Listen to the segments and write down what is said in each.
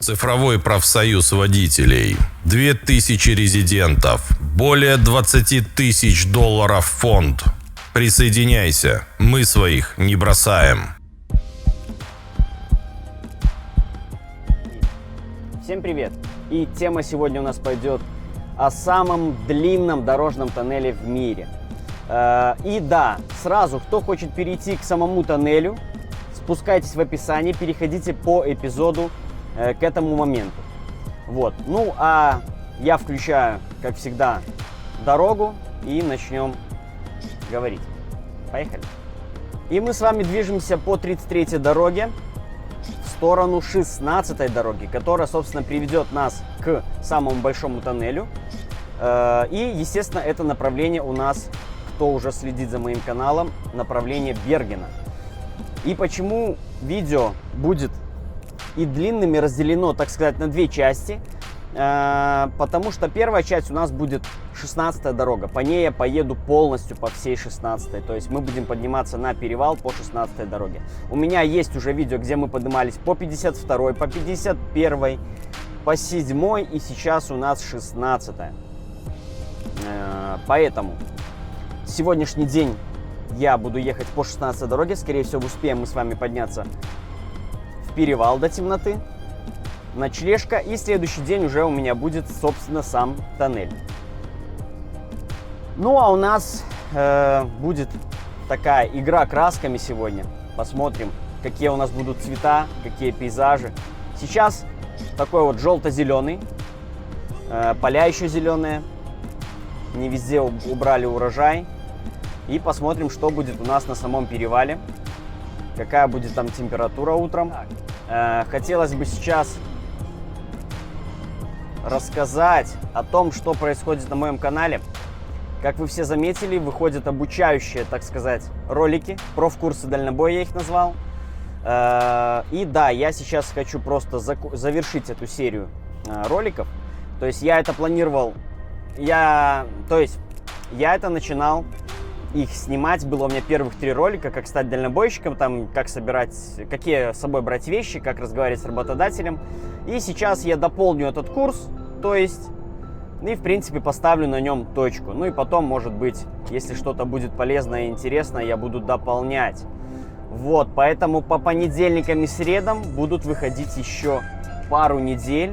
Цифровой профсоюз водителей. 2000 резидентов. Более 20 тысяч долларов фонд. Присоединяйся. Мы своих не бросаем. Всем привет! И тема сегодня у нас пойдет о самом длинном дорожном тоннеле в мире. И да, сразу, кто хочет перейти к самому тоннелю, спускайтесь в описание, переходите по эпизоду к этому моменту. Вот. Ну, а я включаю, как всегда, дорогу и начнем говорить. Поехали. И мы с вами движемся по 33-й дороге в сторону 16-й дороги, которая, собственно, приведет нас к самому большому тоннелю. И, естественно, это направление у нас, кто уже следит за моим каналом, направление Бергена. И почему видео будет и длинным, и разделено, так сказать, на две части? Потому что первая часть у нас будет 16-я дорога. По ней я поеду полностью по всей 16-й. То есть мы будем подниматься на перевал по 16-й дороге. У меня есть уже видео, где мы поднимались по 52-й, по 51-й, по 7-й, и сейчас у нас 16-я. Поэтому сегодняшний день я буду ехать по 16-й дороге. Скорее всего, успеем мы с вами подняться в перевал до темноты. Ночлежка. И следующий день уже у меня будет, собственно, сам тоннель. Ну, а у нас будет такая игра красками сегодня. Посмотрим, какие у нас будут цвета, какие пейзажи. Сейчас такой вот желто-зеленый. Поля еще зеленые. Не везде убрали урожай. И посмотрим, что будет у нас на самом перевале. Какая будет там температура утром. Хотелось бы сейчас рассказать о том, что происходит на моем канале. Как вы все заметили, выходят обучающие, так сказать, ролики. Профкурсы дальнобоя я их назвал. И да, я сейчас хочу просто завершить эту серию роликов. То есть я это планировал, я это начинал их снимать. Было у меня первых 3 ролика, как стать дальнобойщиком, там, как собирать, какие с собой брать вещи, как разговаривать с работодателем. И сейчас я дополню этот курс, то есть, и в принципе поставлю на нем точку. Ну и потом, может быть, если что-то будет полезное и интересное, я буду дополнять. Вот, поэтому по понедельникам и средам будут выходить еще пару недель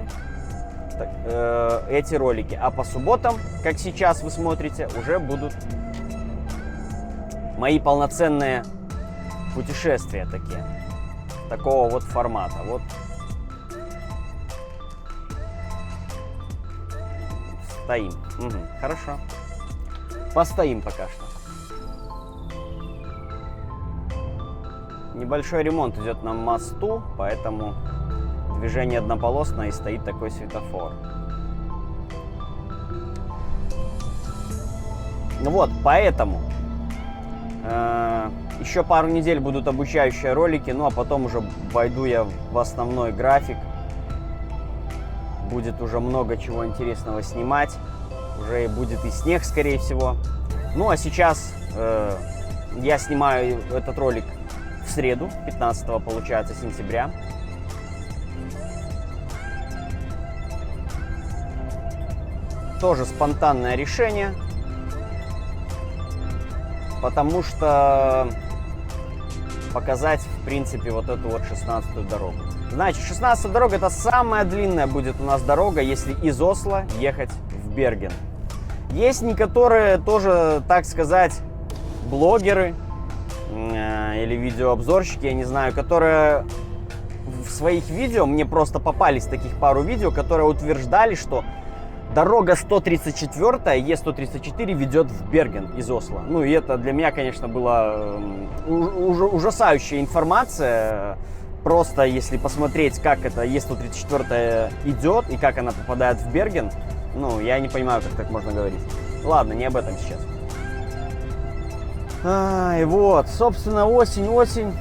эти ролики. А по субботам, как сейчас вы смотрите, уже будут мои полноценные путешествия такие, такого вот формата. Вот. Стоим. Угу, хорошо. Постоим пока что. Небольшой ремонт идет на мосту, поэтому движение однополосное и стоит такой светофор. Ну вот, поэтому еще пару недель будут обучающие ролики, ну а потом уже войду я в основной график. Будет уже много чего интересного снимать. Уже будет и снег, скорее всего. Ну а сейчас я снимаю этот ролик в среду, 15 получается сентября. Тоже спонтанное решение. Потому что показать, в принципе, вот эту вот 16-ю дорогу. Значит, 16-я дорога — это самая длинная будет у нас дорога, если из Осло ехать в Берген. Есть некоторые тоже, так сказать, блогеры или видеообзорщики, я не знаю, которые в своих видео, мне просто попались таких пару видео, которые утверждали, что дорога 134, Е134, ведет в Берген из Осло. Ну и это для меня, конечно, была ужасающая информация. Просто если посмотреть, как это Е134 идет и как она попадает в Берген, ну, я не понимаю, как так можно говорить. Ладно, не об этом сейчас. И вот, собственно, осень,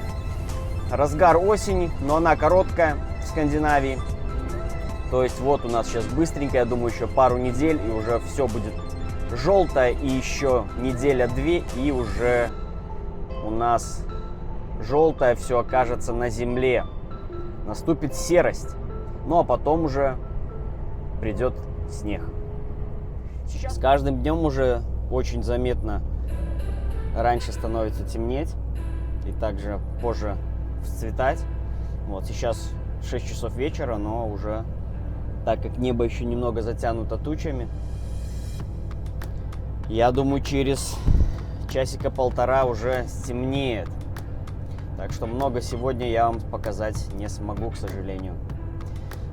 разгар осени, но она короткая в Скандинавии. То есть вот у нас сейчас быстренько, я думаю, еще пару недель, и уже все будет желтое, и еще неделя-две, и уже у нас желтое все окажется на земле. Наступит серость. Ну а потом уже придет снег. Сейчас с каждым днем уже очень заметно раньше становится темнеть и также позже всцветать. Вот сейчас 6 часов вечера, но уже, так как небо еще немного затянуто тучами, я думаю, через часика-полтора уже стемнеет. Так что много сегодня я вам показать не смогу, к сожалению.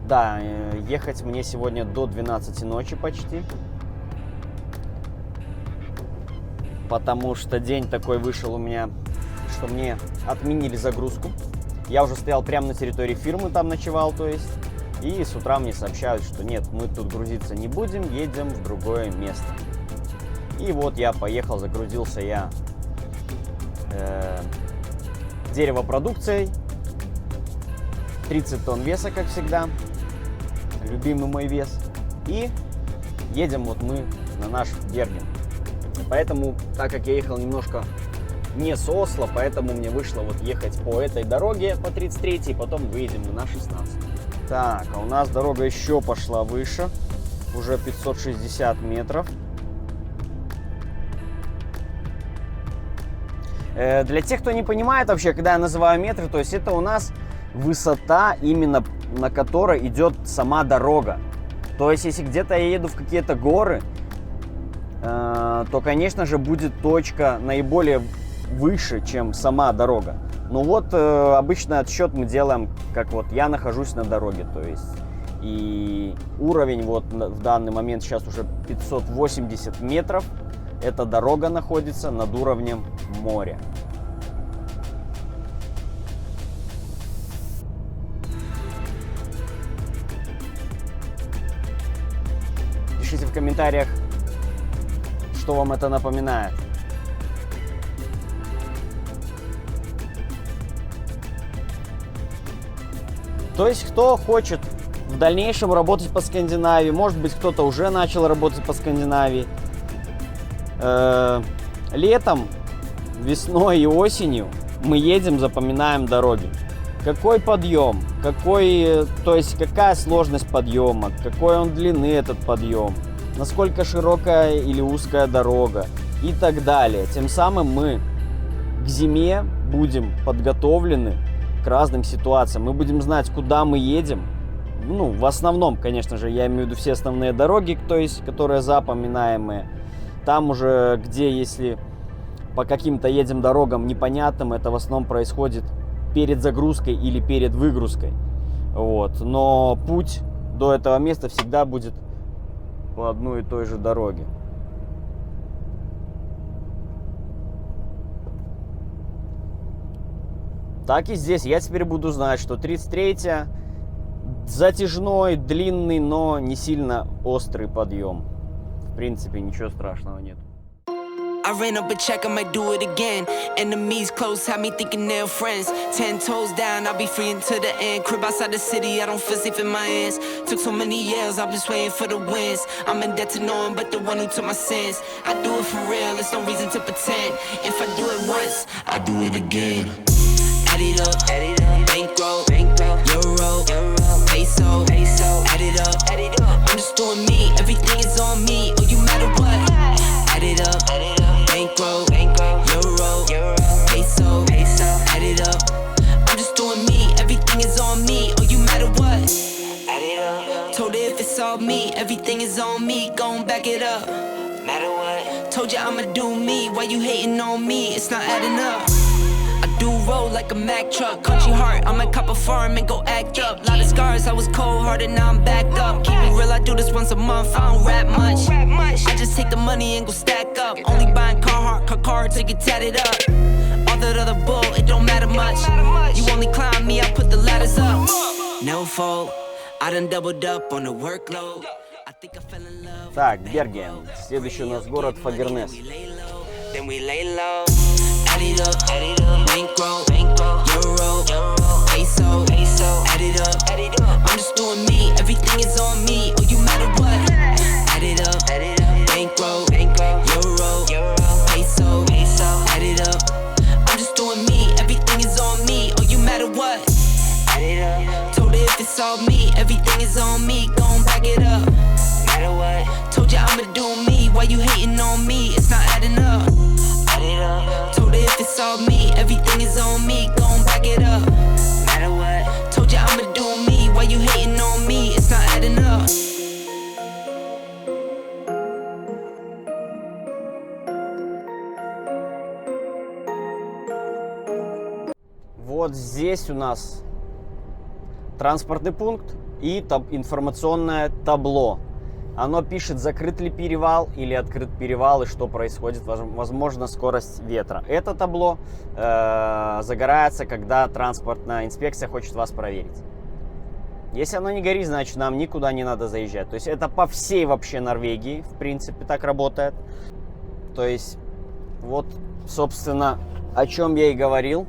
Да, ехать мне сегодня до 12 ночи почти. Потому что день такой вышел у меня, что мне отменили загрузку. Я уже стоял прямо на территории фирмы, там ночевал, то есть. И с утра мне сообщают, что нет, мы тут грузиться не будем, едем в другое место. И вот я поехал, загрузился я деревопродукцией. 30 тонн веса, как всегда. Любимый мой вес. И едем вот мы на наш Берген. Поэтому, так как я ехал немножко не с Осло, поэтому мне вышло вот ехать по этой дороге, по 33-й, и потом выедем на 16. Так, а у нас дорога еще пошла выше. Уже 560 метров. Для тех, кто не понимает вообще, когда я называю метры, то есть это у нас высота, именно на которой идет сама дорога. То есть если где-то я еду в какие-то горы, то, конечно же, будет точка наиболее выше, чем сама дорога. Ну вот, обычно отсчет мы делаем, как вот я нахожусь на дороге, то есть. И уровень вот в данный момент сейчас уже 580 метров. Эта дорога находится над уровнем моря. Пишите в комментариях, что вам это напоминает. То есть, кто хочет в дальнейшем работать по Скандинавии, может быть, кто-то уже начал работать по Скандинавии, летом, весной и осенью мы едем, запоминаем дороги. Какой подъем, то есть какая сложность подъема, какой он длины этот подъем, насколько широкая или узкая дорога и так далее. Тем самым мы к зиме будем подготовлены к разным ситуациям. Мы будем знать, куда мы едем. Ну, в основном, конечно же, я имею в виду все основные дороги, то есть, которые запоминаемые. Там уже, где, если по каким-то едем дорогам непонятным, это в основном происходит перед загрузкой или перед выгрузкой. Вот. Но путь до этого места всегда будет по одной и той же дороге. Так и здесь. Я теперь буду знать, что 33-я затяжной, длинный, но не сильно острый подъем. В принципе, ничего страшного нет. I ran up a check, I might do it again. Enemies close, have me thinking they're friends. 10 toes down, I'll be free until the end. Crib outside the city, I don't feel safe in my hands. Took so many years, I'm just waiting for the wins. I'm in debt to no one but the one who took my sins. I do it for real, there's no reason to pretend. If I do it once, I do it again. Add it up, bankroll, euro, peso, add it up. I'm just doing me, everything is on me. Oh, you matter what? Add it up, bankroll, euro, peso, add it up. I'm just doing me, everything is on me. Oh, you matter what? Add it up. Told her if it's all me, everything is on me. Gon' back it up. Matter what? Told you I'ma do me. Why you hating on me? It's not adding up. I do roll like a Mack truck, country heart. I might cop a farm and go act up. Lot of scars, I was cold-hearted, now I'm backed up. Keep it real, I do this once a month. I don't rap much. I just take the money and go stack up. Only buying car to get tatted up. All that other bull, it don't matter much. You only climb me, I put the ladders up. No fault, I done doubled up on the workload. I think I fell in love. Так, Берген. Следующий у нас город Фагернес. Then we lay low. Add it up, bankroll, euro, peso, add it up. I'm just doing me, everything is on me. Oh, you matter what? Add it up, bankroll, euro, peso, add it up. I'm just doing me, everything is on me. Oh, you matter what? Add it up. Told her if it's all me, everything is on me, gon' back it up. Matter what? Told you I'ma do me, why you hating on me? It's not adding up. Add it up. Told her if it's all me, everything is on me, gon' back it up. Matter what? Told you I'ma do me, why you hating on me? It's not adding up. Вот здесь у нас транспортный пункт и информационное табло. Оно пишет, закрыт ли перевал или открыт перевал и что происходит, возможно, скорость ветра. Это табло загорается, когда транспортная инспекция хочет вас проверить. Если оно не горит, значит нам никуда не надо заезжать. То есть это по всей вообще Норвегии, в принципе, так работает. То есть вот, собственно, о чем я и говорил.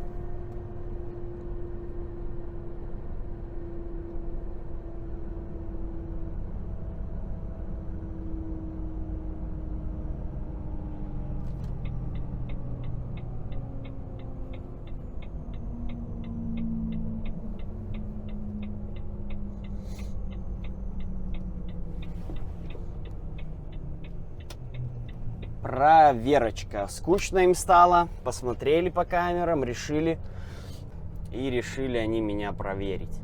Проверочка. Скучно им стало, посмотрели по камерам, решили они меня проверить.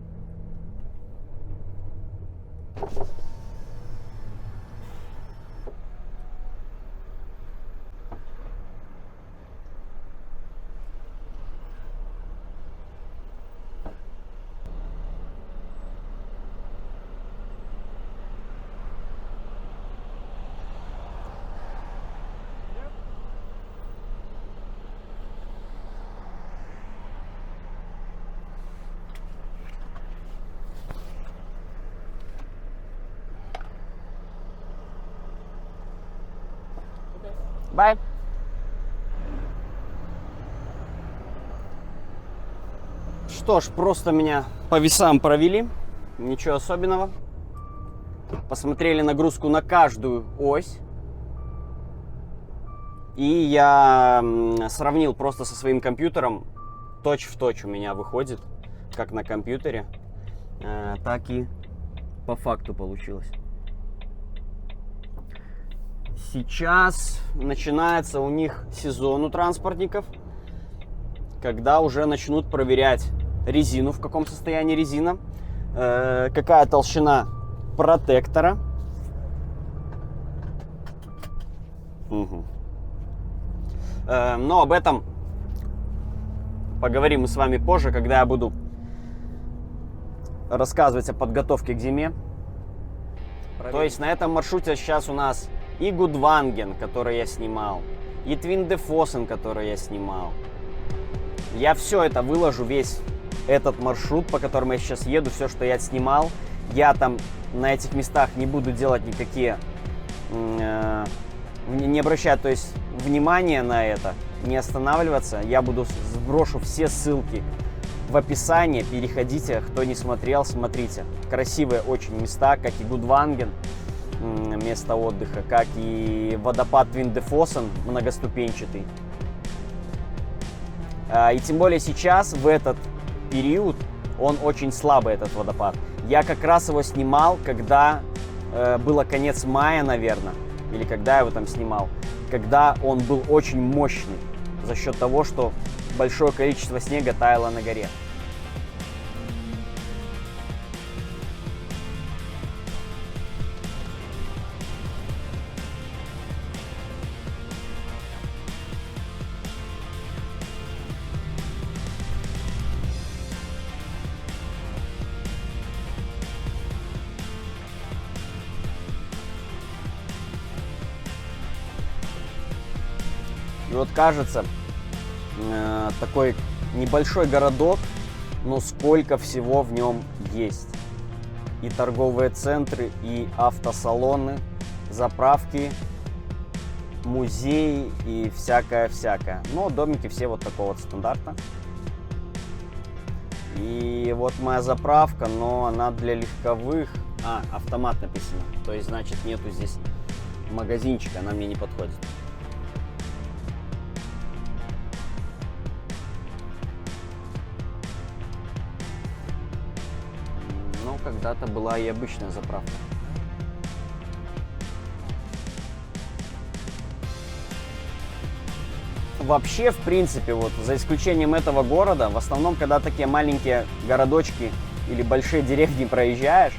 Бай. Что ж, просто меня по весам провели. Ничего особенного. Посмотрели нагрузку на каждую ось. И я сравнил просто со своим компьютером. Точь в точь у меня выходит. Как на компьютере, так и по факту получилось. Сейчас начинается у них сезон у транспортников, когда уже начнут проверять резину, в каком состоянии резина, какая толщина протектора. Угу. Но об этом поговорим мы с вами позже, когда я буду рассказывать о подготовке к зиме. То есть на этом маршруте сейчас у нас и Гудванген, который я снимал, и Твиндефоссен, который я снимал. Я все это выложу, весь этот маршрут, по которому я сейчас еду, все, что я снимал. Я там на этих местах не буду делать никакие, не обращать, то есть, внимания на это, не останавливаться. Я сброшу все ссылки в описании, переходите, кто не смотрел, смотрите. Красивые очень места, как и Гудванген, место отдыха, как и водопад Твиндефоссен, многоступенчатый. И тем более сейчас, в этот период, он очень слабый, этот водопад. Я как раз его снимал, когда было конец мая, наверное, или когда я его там снимал, когда он был очень мощный, за счет того, что большое количество снега таяло на горе. И вот кажется, такой небольшой городок, но сколько всего в нем есть. И торговые центры, и автосалоны, заправки, музеи и всякое-всякое. Но домики все вот такого вот стандарта. И вот моя заправка, но она для легковых. Автомат написано. То есть, значит, нету здесь магазинчика, она мне не подходит. Ну, как бы когда-то была и обычная заправка. Вообще, в принципе, вот за исключением этого города, в основном, когда такие маленькие городочки или большие деревни проезжаешь,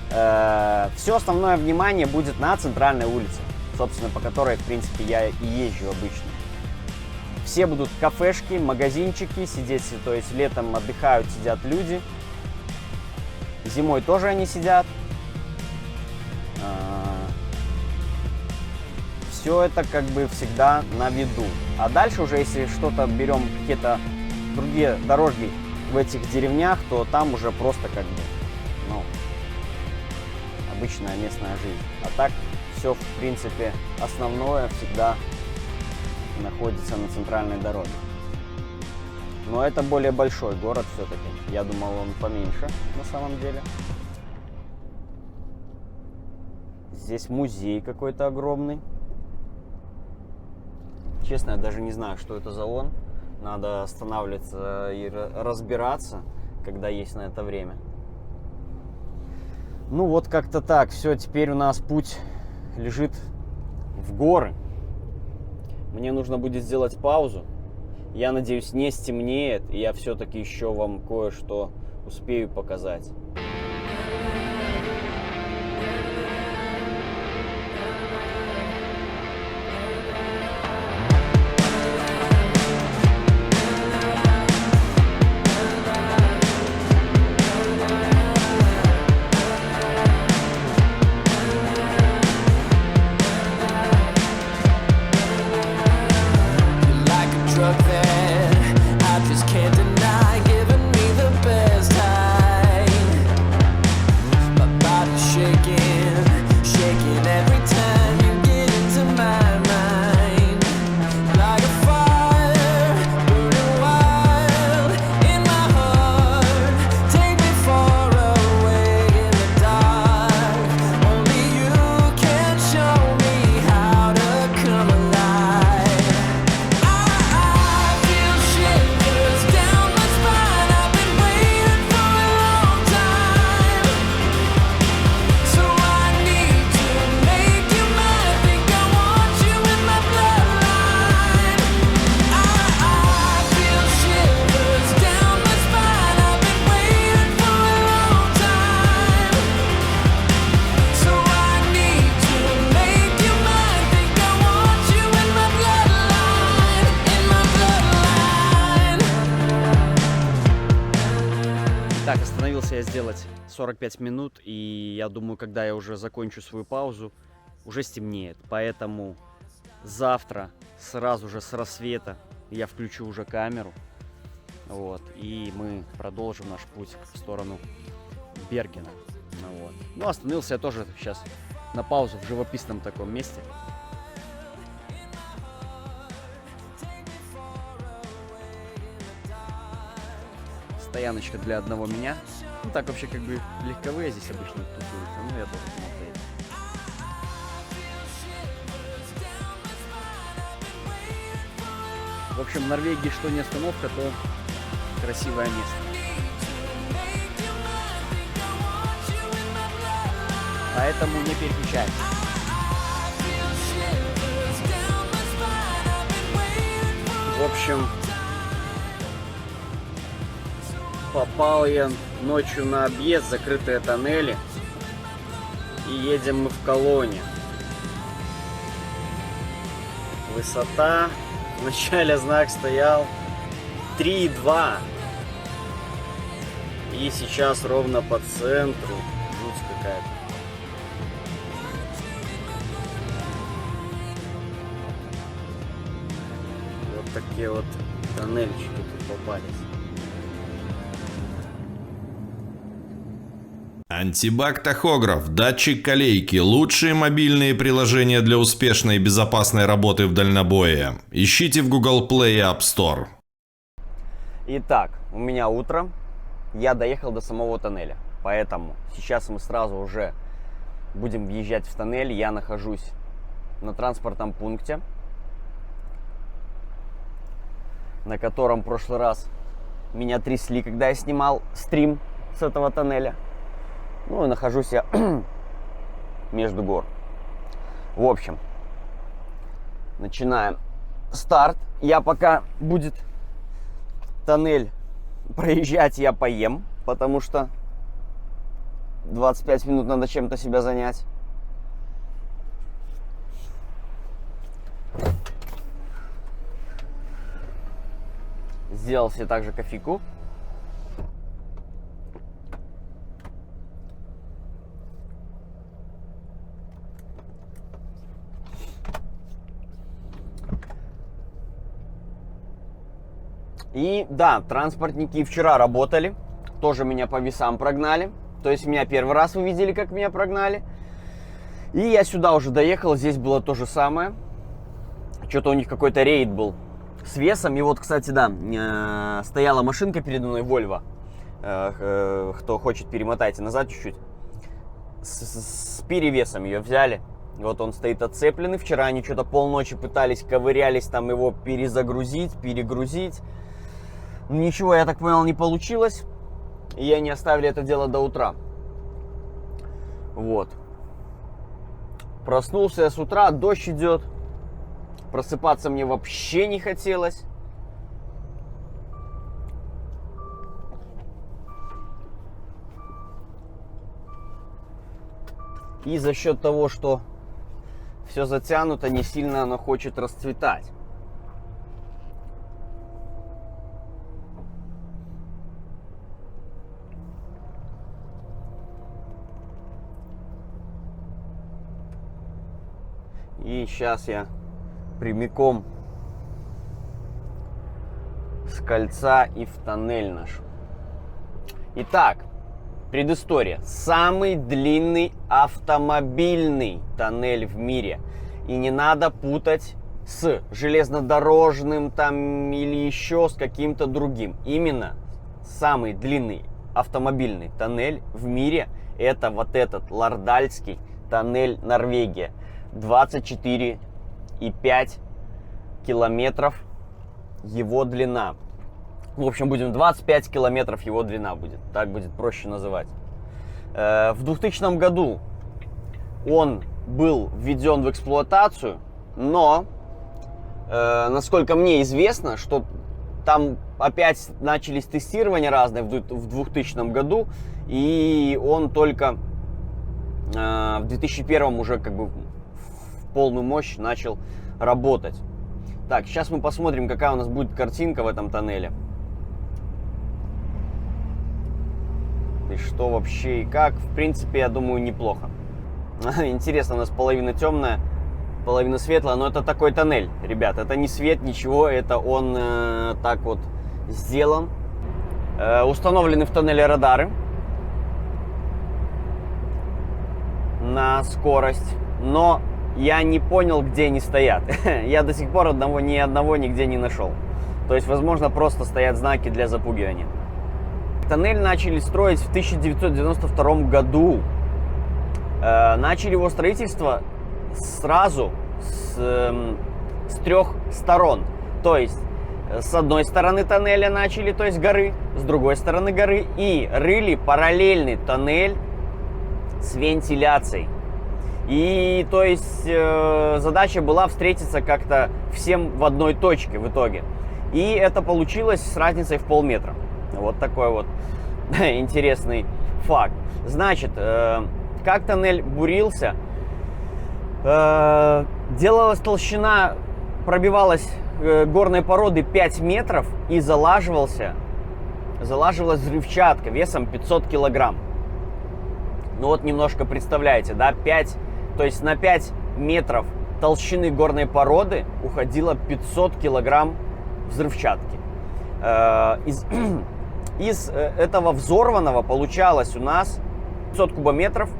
все основное внимание будет на центральной улице, собственно, по которой, в принципе, я и езжу обычно. Все будут кафешки, магазинчики, сидеть, то есть летом отдыхают, сидят люди. Зимой тоже они сидят. Все это как бы всегда на виду. А дальше уже, если что-то берем, какие-то другие дороги в этих деревнях, то там уже просто как бы, ну, обычная местная жизнь. А так все, в принципе, основное всегда находится на центральной дороге. Но это более большой город все-таки. Я думал, он поменьше на самом деле. Здесь музей какой-то огромный. Честно, я даже не знаю, что это за он. Надо останавливаться и разбираться, когда есть на это время. Ну вот как-то так. Все, теперь у нас путь лежит в горы. Мне нужно будет сделать паузу. Я надеюсь, не стемнеет, и я все-таки еще вам кое-что успею показать. Так, остановился я сделать 45 минут, и я думаю, когда я уже закончу свою паузу, уже стемнеет. Поэтому завтра сразу же с рассвета я включу уже камеру, вот, и мы продолжим наш путь в сторону Бергена. Вот. Ну, остановился я тоже сейчас на паузу в живописном таком месте. Стояночка для одного меня. Ну так вообще как бы легковые здесь обычно тусуются, но я тоже смотрю. В общем, в Норвегии что не остановка, то красивое место. Поэтому не переключаемся. В общем, попал я ночью на объезд, закрытые тоннели, и едем мы в Колоне. Высота, в начале знак стоял 3,2, и сейчас ровно по центру, жуть какая-то. Вот такие вот тоннельчики тут попались. Антибак-тахограф, датчик колейки – лучшие мобильные приложения для успешной и безопасной работы в дальнобое. Ищите в Google Play и App Store. Итак, у меня утро, я доехал до самого тоннеля, поэтому сейчас мы сразу уже будем въезжать в тоннель. Я нахожусь на транспортном пункте, на котором в прошлый раз меня трясли, когда я снимал стрим с этого тоннеля. Ну и нахожусь я между гор. В общем, начинаем старт. Я пока будет тоннель проезжать, я поем, потому что 25 минут надо чем-то себя занять. Сделал себе также кофейку. И да, транспортники вчера работали, тоже меня по весам прогнали. То есть меня первый раз вы видели, как меня прогнали. И я сюда уже доехал, здесь было то же самое. Что-то у них какой-то рейд был с весом. И вот, кстати, да, стояла машинка передо мной, Volvo. Кто хочет, перемотайте назад чуть-чуть. С перевесом ее взяли. Вот он стоит отцепленный. Вчера они что-то полночи пытались, ковырялись там его перезагрузить, перегрузить. Ничего, я так понял, не получилось. И они оставили это дело до утра. Вот. Проснулся я с утра, дождь идет. Просыпаться мне вообще не хотелось. И за счет того, что все затянуто, не сильно оно хочет расцветать. И сейчас я прямиком с кольца и в тоннель наш. Итак, предыстория. Самый длинный автомобильный тоннель в мире. И не надо путать с железнодорожным там или еще с каким-то другим. Именно самый длинный автомобильный тоннель в мире — это вот этот Лордальский тоннель, Норвегия. 24,5 километров его длина. В общем, будем 25 километров его длина будет. Так будет проще называть. В 2000 году он был введен в эксплуатацию, но, насколько мне известно, что там опять начались тестирования разные в 2000 году, и он только в 2001 уже как бы полную мощь начал работать. Так, сейчас мы посмотрим, какая у нас будет картинка в этом тоннеле. И что вообще и как. В принципе, я думаю, неплохо. Интересно, у нас половина темная, половина светлая, но это такой тоннель, ребят. Это не свет, ничего, это он так вот сделан. Установлены в тоннеле радары на скорость, но я не понял, где они стоят. Я до сих пор ни одного нигде не нашел. То есть, возможно, просто стоят знаки для запугивания. Тоннель начали строить в 1992 году. Начали его строительство сразу с трех сторон. То есть, с одной стороны тоннеля начали, то есть горы, с другой стороны горы, и рыли параллельный тоннель с вентиляцией. И то есть задача была встретиться как-то всем в одной точке в итоге. И это получилось с разницей в полметра. Вот такой вот интересный факт. Значит, как тоннель бурился, делалась толщина, пробивалась горной породы 5 метров и залаживалась взрывчатка весом 500 килограмм. Ну вот немножко представляете, да, 5, то есть на 5 метров толщины горной породы уходило 500 килограмм взрывчатки. Из этого взорванного получалось у нас 500 кубометров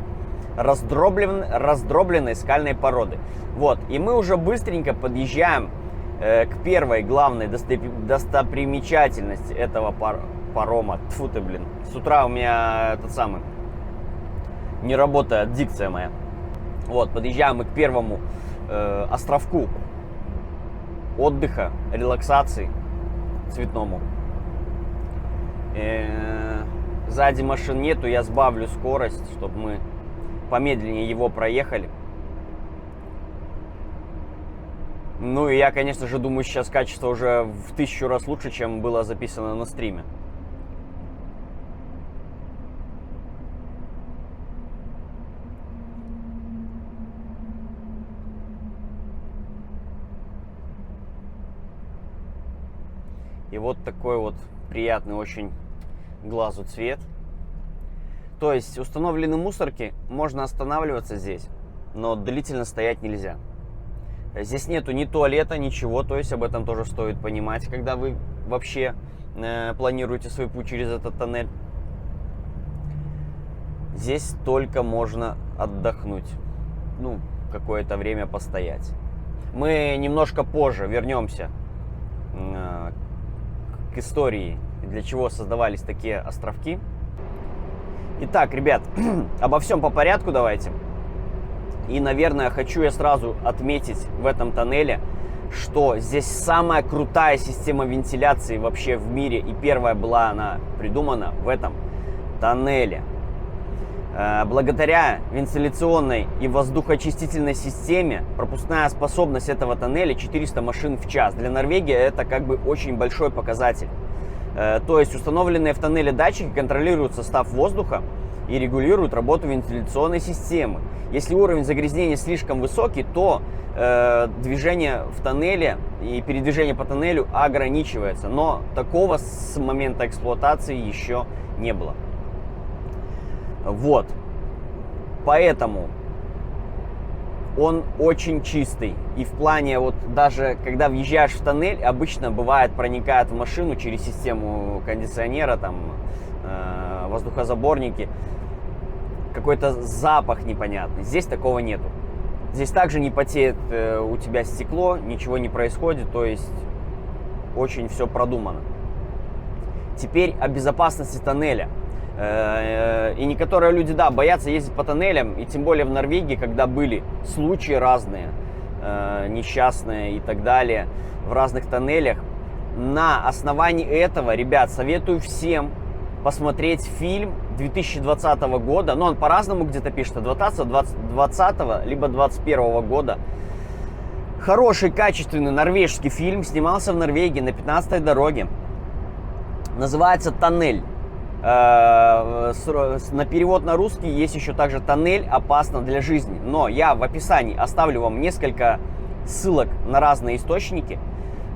раздробленной скальной породы. Вот, и мы уже быстренько подъезжаем к первой главной достопримечательности этого парома. Тьфу ты, блин. С утра у меня не работает дикция моя. Вот, подъезжаем мы к первому островку отдыха, релаксации цветному. сзади машин нету, я сбавлю скорость, чтобы мы помедленнее его проехали. Ну и я, конечно же, думаю, сейчас качество уже в 1000 раз лучше, чем было записано на стриме. И вот такой вот приятный очень глазу цвет. То есть установлены мусорки, можно останавливаться здесь, но длительно стоять нельзя. Здесь нету ни туалета, ничего, то есть об этом тоже стоит понимать, когда вы вообще планируете свой путь через этот тоннель. Здесь только можно отдохнуть, ну, какое-то время постоять. Мы немножко позже вернемся к истории, для чего создавались такие островки. Итак, ребят, обо всем по порядку давайте. И, наверное, хочу я сразу отметить в этом тоннеле, что здесь самая крутая система вентиляции вообще в мире. И первая была она придумана в этом тоннеле. Благодаря вентиляционной и воздухоочистительной системе пропускная способность этого тоннеля 400 машин в час. Для Норвегии это как бы очень большой показатель. То есть установленные в тоннеле датчики контролируют состав воздуха и регулируют работу вентиляционной системы. Если уровень загрязнения слишком высокий, то движение в тоннеле и передвижение по тоннелю ограничивается. Но такого с момента эксплуатации еще не было. Вот. Поэтому он очень чистый. И в плане, вот даже когда въезжаешь в тоннель, обычно бывает проникает в машину через систему кондиционера, там, воздухозаборники, какой-то запах непонятный. Здесь такого нету. Здесь также не потеет у тебя стекло, ничего не происходит, то есть очень все продумано. Теперь о безопасности тоннеля. И некоторые люди, да, боятся ездить по тоннелям, и тем более в Норвегии, когда были случаи разные, несчастные и так далее, в разных тоннелях. На основании этого, ребят, советую всем посмотреть фильм 2020 года, но он по-разному где-то пишет, 20, либо 21 года. Хороший, качественный норвежский фильм, снимался в Норвегии на 15-й дороге. Называется «Тоннель». На перевод на русский есть еще также «Тоннель опасно для жизни». Но я в описании оставлю вам несколько ссылок на разные источники.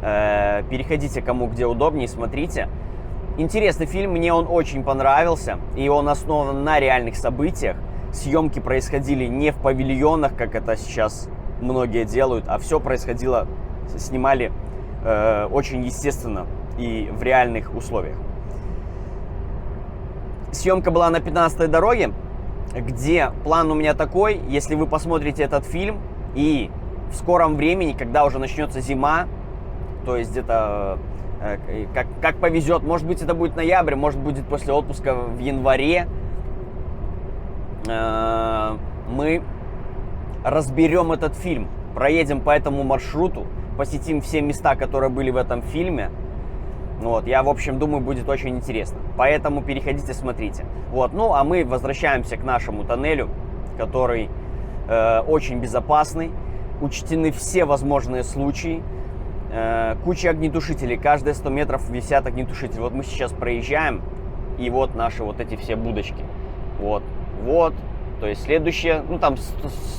Переходите кому где удобнее, смотрите. Интересный фильм, мне он очень понравился. И он основан на реальных событиях. Съемки происходили не в павильонах, как это сейчас многие делают, а все происходило, снимали очень естественно и в реальных условиях. Съемка была на 15-й дороге, где план у меня такой: если вы посмотрите этот фильм и в скором времени, когда уже начнется зима, то есть где-то как повезет, может быть это будет ноябрь, может будет после отпуска в январе, мы разберем этот фильм, проедем по этому маршруту, посетим все места, которые были в этом фильме. Вот, я, в общем, думаю, будет очень интересно. Поэтому переходите, смотрите. Вот, ну, а мы возвращаемся к нашему тоннелю, который очень безопасный. Учтены все возможные случаи. Куча огнетушителей. Каждые 100 метров висят огнетушители. Вот мы сейчас проезжаем, и вот наши вот эти все будочки. Вот, вот. То есть следующее, ну, там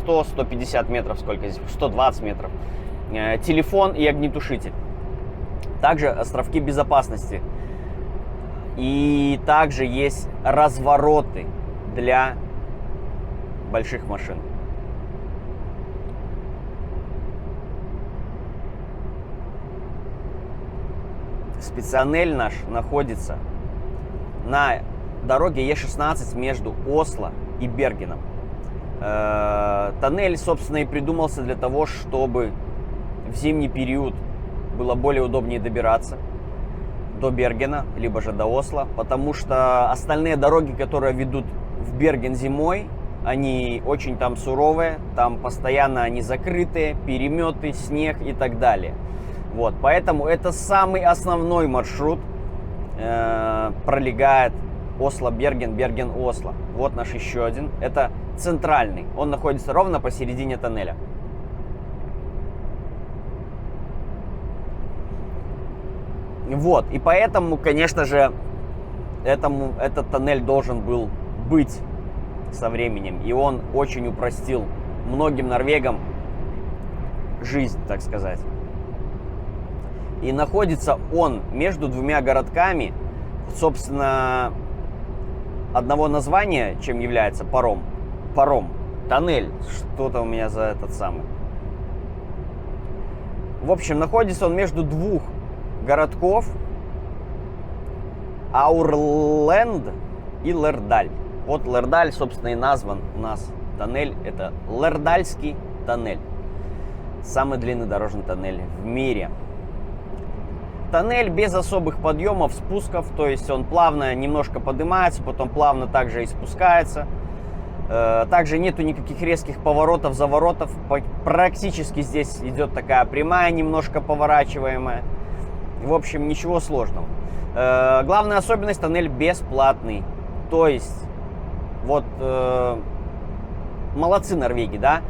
100-150 метров, сколько здесь? 120 метров. Телефон и огнетушитель. Также островки безопасности. И также есть развороты для больших машин. Спецтоннель наш находится на дороге Е16 между Осло и Бергеном. Тоннель, собственно, и придумался для того, чтобы в зимний период было более удобнее добираться до Бергена, либо же до Осло, потому что остальные дороги, которые ведут в Берген зимой, они очень там суровые, там постоянно они закрытые, переметы, снег и так далее. Вот, поэтому это самый основной маршрут, пролегает Осло-Берген, Берген-Осло. Вот наш еще один. Это центральный. Он находится ровно посередине тоннеля. Вот. И поэтому, конечно же, этот тоннель должен был быть со временем. И он очень упростил многим норвегам жизнь, так сказать. И находится он между двумя городками, собственно, одного названия, чем является паром. Тоннель. Что-то у меня за этот самый. В общем, находится он между двух городков Аурленд и Лердаль. Вот Лердаль, собственно, и назван у нас тоннель. Это Лердальский тоннель. Самый длинный дорожный тоннель в мире. Тоннель без особых подъемов, спусков, то есть он плавно немножко поднимается, потом плавно также и спускается. Также нету никаких резких поворотов, заворотов. Практически здесь идет такая прямая, немножко поворачиваемая. В общем, ничего сложного. Главная особенность: тоннель бесплатный. То есть, вот молодцы норвеги, да?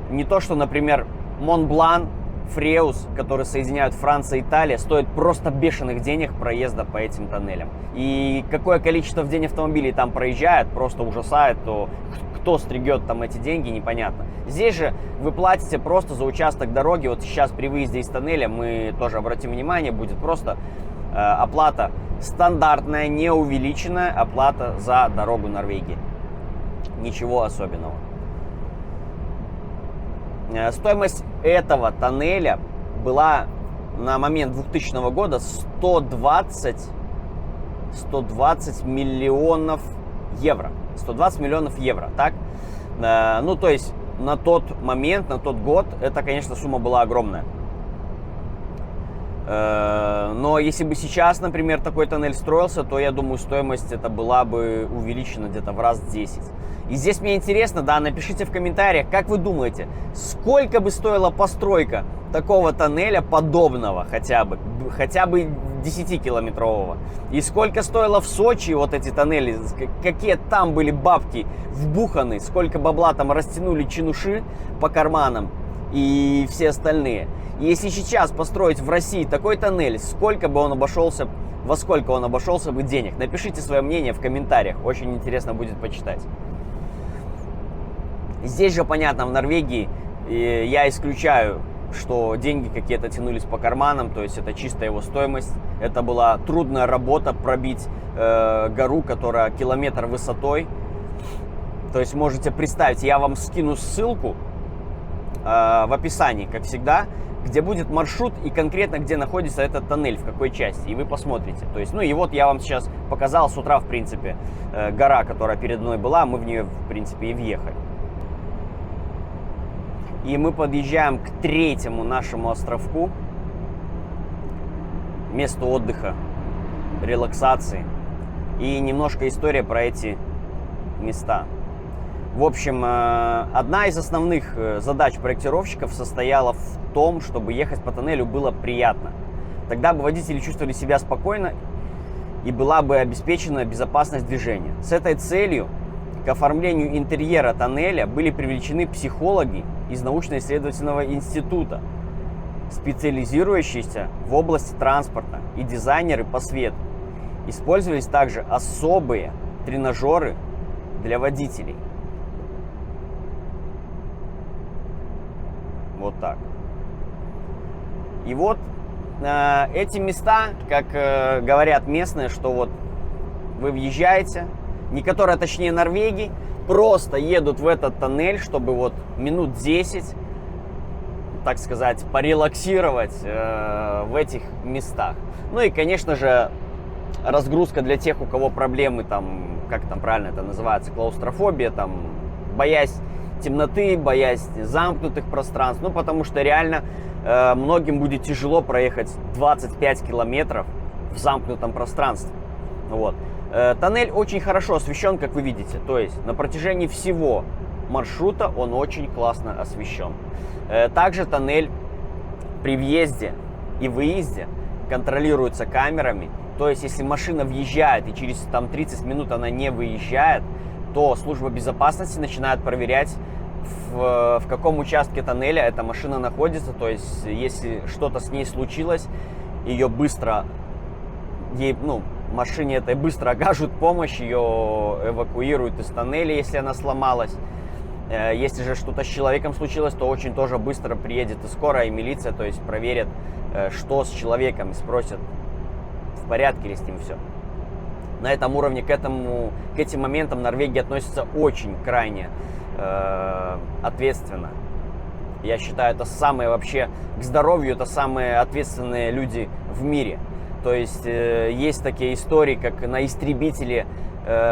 Не то, что, например, Монблан, Фреус, которые соединяют Франция и Италия, стоят просто бешеных денег проезда по этим тоннелям. И какое количество в день автомобилей там проезжает, просто ужасает, то кто стригет там эти деньги, непонятно. Здесь же вы платите просто за участок дороги. Вот сейчас при выезде из тоннеля мы тоже обратим внимание, будет просто оплата стандартная, не увеличенная оплата за дорогу Норвегии. Ничего особенного. Стоимость этого тоннеля была на момент 2000 года 120 миллионов евро. 120 миллионов евро, так? Ну, то есть, на тот момент, на тот год, это, конечно, сумма была огромная. Но если бы сейчас, например, такой тоннель строился, то, я думаю, стоимость это была бы увеличена где-то в раз 10. И здесь мне интересно, да, напишите в комментариях, как вы думаете, сколько бы стоила постройка такого тоннеля подобного хотя бы 10-километрового? И сколько стоило в Сочи вот эти тоннели, какие там были бабки вбуханы, сколько бабла там растянули чинуши по карманам и все остальные. И если сейчас построить в России такой тоннель, во сколько он обошелся бы денег? Напишите свое мнение в комментариях, очень интересно будет почитать. Здесь же, понятно, в Норвегии я исключаю, что деньги какие-то тянулись по карманам, то есть это чистая его стоимость. Это была трудная работа пробить гору, которая километр высотой. То есть можете представить, я вам скину ссылку в описании, как всегда, где будет маршрут и конкретно где находится этот тоннель, в какой части, и вы посмотрите. То есть, ну и вот я вам сейчас показал с утра, в принципе, гора, которая передо мной была, мы в нее, в принципе, и въехали. И мы подъезжаем к третьему нашему островку, месту отдыха, релаксации. И немножко история про эти места. В общем, одна из основных задач проектировщиков состояла в том, чтобы ехать по тоннелю было приятно. Тогда бы водители чувствовали себя спокойно и была бы обеспечена безопасность движения. С этой целью к оформлению интерьера тоннеля были привлечены психологи из научно-исследовательного института, специализирующиеся в области транспорта, и дизайнеры по свету. Использовались также особые тренажеры для водителей. Вот так. И вот эти места, как говорят местные, что вот вы въезжаете, некоторые, точнее норвеги, просто едут в этот тоннель, чтобы вот минут 10, так сказать, порелаксировать в этих местах. Ну и, конечно же, разгрузка для тех, у кого проблемы там, как там правильно это называется, клаустрофобия, там, боязнь темноты, боязнь замкнутых пространств. Ну, потому что реально многим будет тяжело проехать 25 километров в замкнутом пространстве. Вот. Тоннель очень хорошо освещен, как вы видите. То есть на протяжении всего маршрута он очень классно освещен. Также тоннель при въезде и выезде контролируется камерами То есть, если машина въезжает и через там 30 минут она не выезжает, то служба безопасности начинает проверять, в каком участке тоннеля эта машина находится. То есть, если что-то с ней случилось, ее быстро, машине этой быстро окажут помощь, ее эвакуируют из тоннеля, если она сломалась. Если же что-то с человеком случилось, то очень тоже быстро приедет и скорая, и милиция, то есть проверят, что с человеком, и спросят, в порядке ли с ним все. На этом уровне к этим моментам Норвегия относится очень крайне ответственно. Я считаю, это самые вообще к здоровью, это самые ответственные люди в мире. То есть есть такие истории, как на истребителе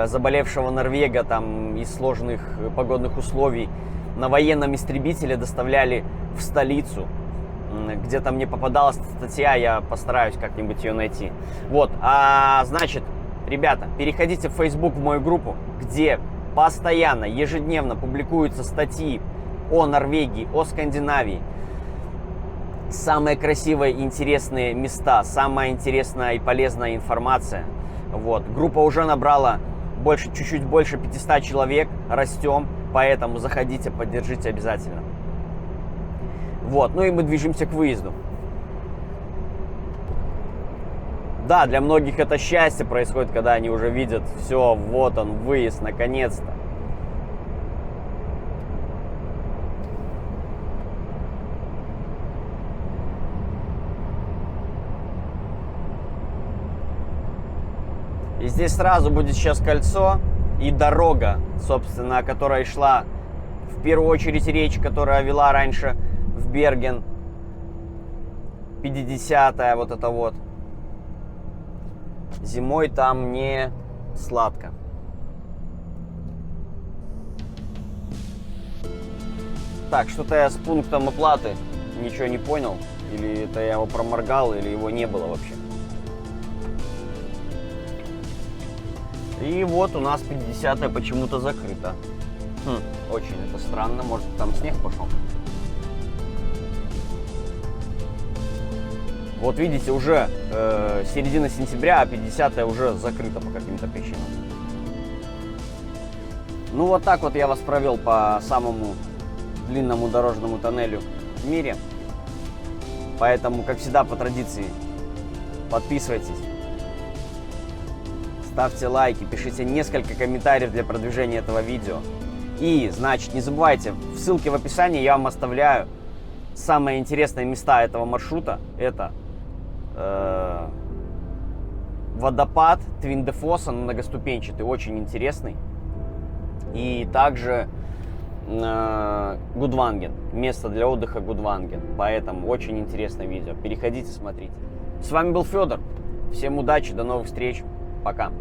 заболевшего норвега там из сложных погодных условий на военном истребителе доставляли в столицу. Где-то мне попадалась статья, я постараюсь как-нибудь ее найти. Вот, значит, ребята, переходите в Facebook, в мою группу, где постоянно, ежедневно публикуются статьи о Норвегии, о Скандинавии. Самые красивые и интересные места, самая интересная и полезная информация. Вот. Группа уже набрала чуть-чуть больше 500 человек, растем, поэтому заходите, поддержите обязательно. Вот, ну и мы движемся к выезду. Да, для многих это счастье происходит, когда они уже видят, все, вот он, выезд, наконец-то. И здесь сразу будет сейчас кольцо и дорога, собственно, о которой шла в первую очередь речь, которая вела раньше в Берген. 50-я, вот это вот. Зимой там не сладко. Так, что-то я с пунктом оплаты ничего не понял. Или это я его проморгал, или его не было вообще. И вот у нас 50-я почему-то закрыта. Очень это странно. Может, там снег пошел? Вот видите, уже середина сентября, а 50-я уже закрыта по каким-то причинам. Ну вот так вот я вас провел по самому длинному дорожному тоннелю в мире. Поэтому, как всегда, по традиции, подписывайтесь. Ставьте лайки, пишите несколько комментариев для продвижения этого видео. И, значит, не забывайте, в ссылке в описании я вам оставляю самые интересные места этого маршрута. Это водопад Твиндефоссен, многоступенчатый, очень интересный. И также Гудванген, место для отдыха Гудванген. Поэтому очень интересное видео. Переходите, смотрите. С вами был Федор. Всем удачи, до новых встреч. Пока.